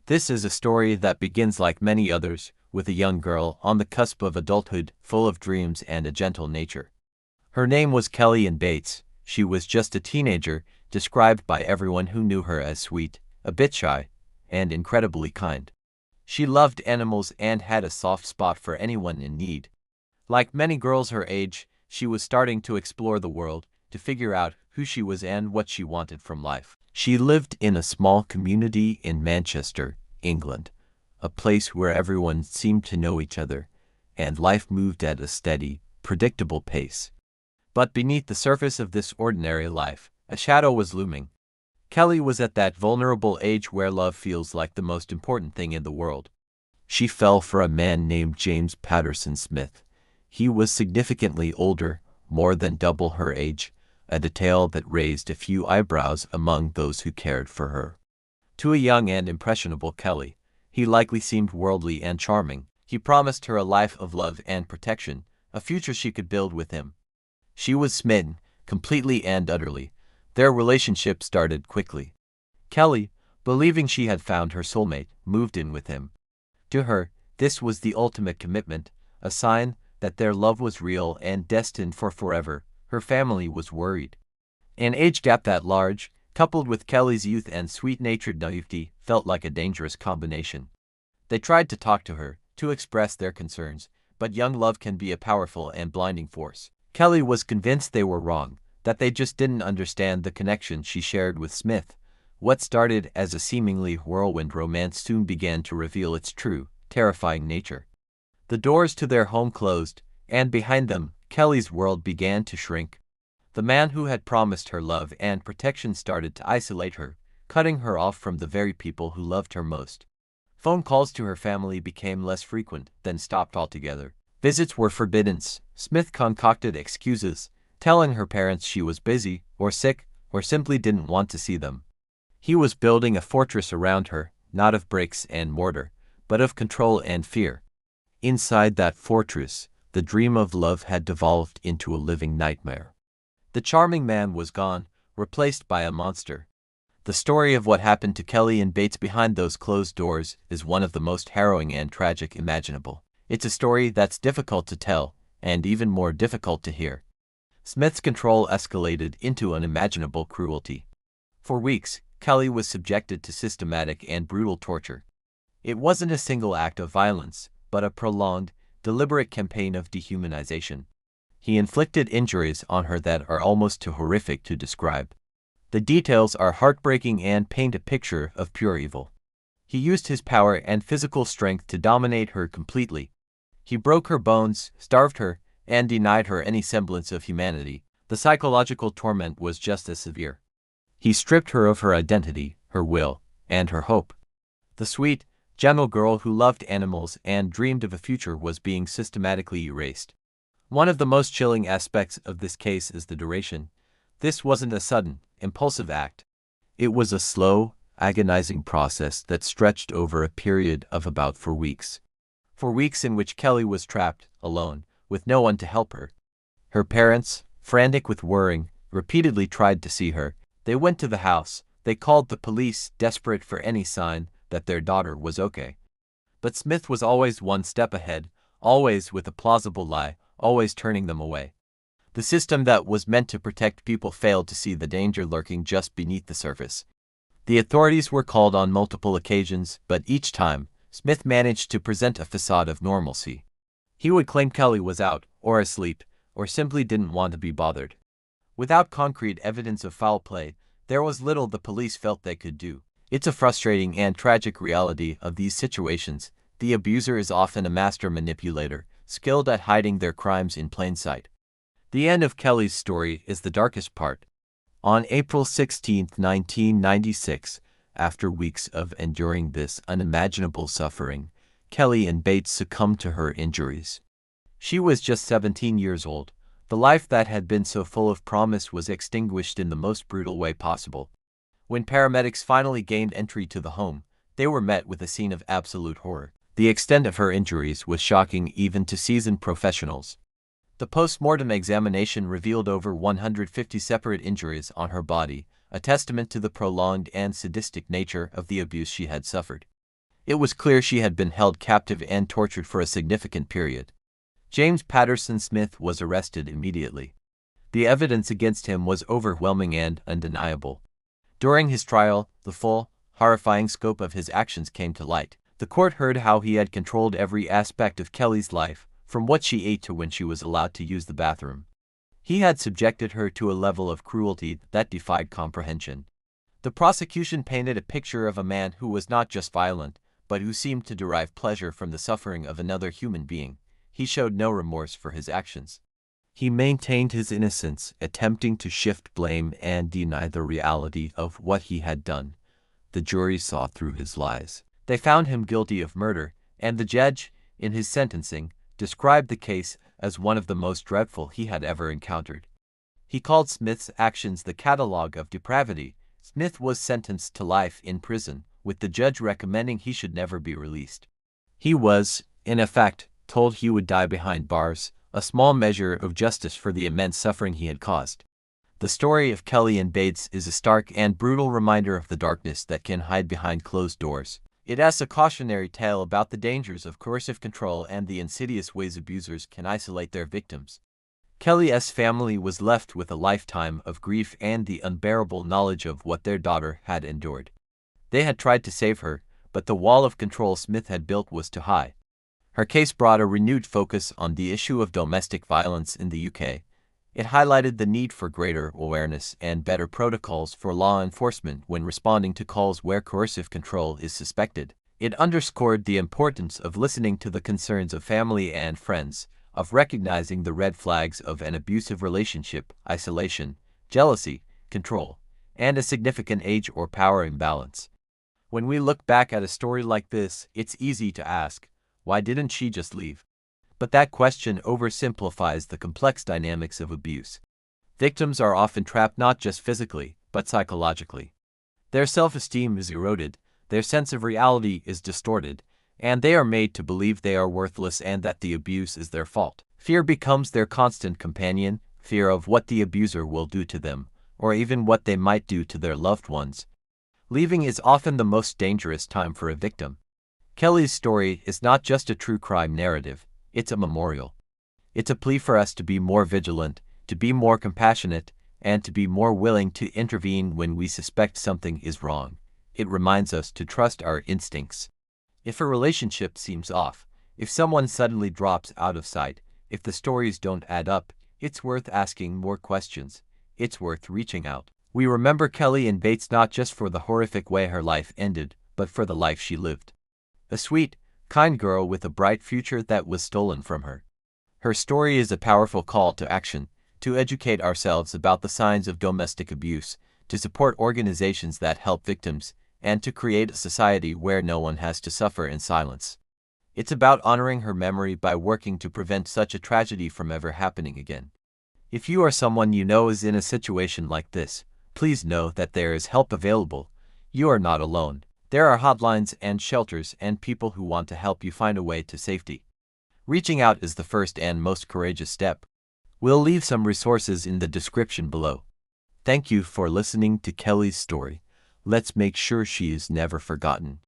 This is a story that begins like many others, with a young girl on the cusp of adulthood, full of dreams and a gentle nature. Her name was Kelly Ann Bates. She was just a teenager, described by everyone who knew her as sweet, a bit shy, and incredibly kind. She loved animals and had a soft spot for anyone in need. Like many girls her age, she was starting to explore the world, to figure out who she was and what she wanted from life. She lived in a small community in Manchester, England, a place where everyone seemed to know each other, and life moved at a steady, predictable pace. But beneath the surface of this ordinary life, a shadow was looming. Kelly was at that vulnerable age where love feels like the most important thing in the world. She fell for a man named James Patterson Smith. He was significantly older, more than double her age, a detail that raised a few eyebrows among those who cared for her. To a young and impressionable Kelly, he likely seemed worldly and charming. He promised her a life of love and protection, a future she could build with him. She was smitten, completely and utterly. Their relationship started quickly. Kelly, believing she had found her soulmate, moved in with him. To her, this was the ultimate commitment, a sign that their love was real and destined for forever. Her family was worried. An age gap that large, coupled with Kelly's youth and sweet-natured naivety, felt like a dangerous combination. They tried to talk to her, to express their concerns, but young love can be a powerful and blinding force. Kelly was convinced they were wrong, that they just didn't understand the connection she shared with Smith. What started as a seemingly whirlwind romance soon began to reveal its true, terrifying nature. The doors to their home closed, and behind them, Kelly's world began to shrink. The man who had promised her love and protection started to isolate her, cutting her off from the very people who loved her most. Phone calls to her family became less frequent, then stopped altogether. Visits were forbidden. Smith concocted excuses, telling her parents she was busy, or sick, or simply didn't want to see them. He was building a fortress around her, not of bricks and mortar, but of control and fear. Inside that fortress, the dream of love had devolved into a living nightmare. The charming man was gone, replaced by a monster. The story of what happened to Kelly Ann Bates behind those closed doors is one of the most harrowing and tragic imaginable. It's a story that's difficult to tell, and even more difficult to hear. Smith's control escalated into unimaginable cruelty. For weeks, Kelly was subjected to systematic and brutal torture. It wasn't a single act of violence, but a prolonged, deliberate campaign of dehumanization. He inflicted injuries on her that are almost too horrific to describe. The details are heartbreaking and paint a picture of pure evil. He used his power and physical strength to dominate her completely. He broke her bones, starved her, and denied her any semblance of humanity. The psychological torment was just as severe. He stripped her of her identity, her will, and her hope. The sweet, gentle girl who loved animals and dreamed of a future was being systematically erased. One of the most chilling aspects of this case is the duration. This wasn't a sudden, impulsive act. It was a slow, agonizing process that stretched over a period of about 4 weeks. 4 weeks in which Kelly was trapped, alone, with no one to help her. Her parents, frantic with worrying, repeatedly tried to see her. They went to the house. They called the police, desperate for any sign that their daughter was okay. But Smith was always one step ahead, always with a plausible lie, always turning them away. The system that was meant to protect people failed to see the danger lurking just beneath the surface. The authorities were called on multiple occasions, but each time, Smith managed to present a facade of normalcy. He would claim Kelly was out, or asleep, or simply didn't want to be bothered. Without concrete evidence of foul play, there was little the police felt they could do. It's a frustrating and tragic reality of these situations. The abuser is often a master manipulator, skilled at hiding their crimes in plain sight. The end of Kelly's story is the darkest part. On April 16, 1996, after weeks of enduring this unimaginable suffering, Kelly Ann Bates succumbed to her injuries. She was just 17 years old. The life that had been so full of promise was extinguished in the most brutal way possible. When paramedics finally gained entry to the home, they were met with a scene of absolute horror. The extent of her injuries was shocking even to seasoned professionals. The post-mortem examination revealed over 150 separate injuries on her body, a testament to the prolonged and sadistic nature of the abuse she had suffered. It was clear she had been held captive and tortured for a significant period. James Patterson Smith was arrested immediately. The evidence against him was overwhelming and undeniable. During his trial, the full, horrifying scope of his actions came to light. The court heard how he had controlled every aspect of Kelly's life, from what she ate to when she was allowed to use the bathroom. He had subjected her to a level of cruelty that defied comprehension. The prosecution painted a picture of a man who was not just violent, but who seemed to derive pleasure from the suffering of another human being. He showed no remorse for his actions. He maintained his innocence, attempting to shift blame and deny the reality of what he had done. The jury saw through his lies. They found him guilty of murder, and the judge, in his sentencing, described the case as one of the most dreadful he had ever encountered. He called Smith's actions the catalogue of depravity. Smith was sentenced to life in prison, with the judge recommending he should never be released. He was, in effect, told he would die behind bars, a small measure of justice for the immense suffering he had caused. The story of Kelly and Bates is a stark and brutal reminder of the darkness that can hide behind closed doors. It asks a cautionary tale about the dangers of coercive control and the insidious ways abusers can isolate their victims. Kelly's family was left with a lifetime of grief and the unbearable knowledge of what their daughter had endured. They had tried to save her, but the wall of control Smith had built was too high. Her case brought a renewed focus on the issue of domestic violence in the UK. It highlighted the need for greater awareness and better protocols for law enforcement when responding to calls where coercive control is suspected. It underscored the importance of listening to the concerns of family and friends, of recognizing the red flags of an abusive relationship, isolation, jealousy, control, and a significant age or power imbalance. When we look back at a story like this, it's easy to ask, why didn't she just leave? But that question oversimplifies the complex dynamics of abuse. Victims are often trapped not just physically, but psychologically. Their self-esteem is eroded, their sense of reality is distorted, and they are made to believe they are worthless and that the abuse is their fault. Fear becomes their constant companion, fear of what the abuser will do to them, or even what they might do to their loved ones. Leaving is often the most dangerous time for a victim. Kelly's story is not just a true crime narrative, it's a memorial. It's a plea for us to be more vigilant, to be more compassionate, and to be more willing to intervene when we suspect something is wrong. It reminds us to trust our instincts. If a relationship seems off, if someone suddenly drops out of sight, if the stories don't add up, it's worth asking more questions. It's worth reaching out. We remember Kelly and Bates not just for the horrific way her life ended, but for the life she lived. A sweet, kind girl with a bright future that was stolen from her. Her story is a powerful call to action, to educate ourselves about the signs of domestic abuse, to support organizations that help victims, and to create a society where no one has to suffer in silence. It's about honoring her memory by working to prevent such a tragedy from ever happening again. If you or someone you know is in a situation like this, please know that there is help available. You are not alone. There are hotlines and shelters and people who want to help you find a way to safety. Reaching out is the first and most courageous step. We'll leave some resources in the description below. Thank you for listening to Kelly's story. Let's make sure she is never forgotten.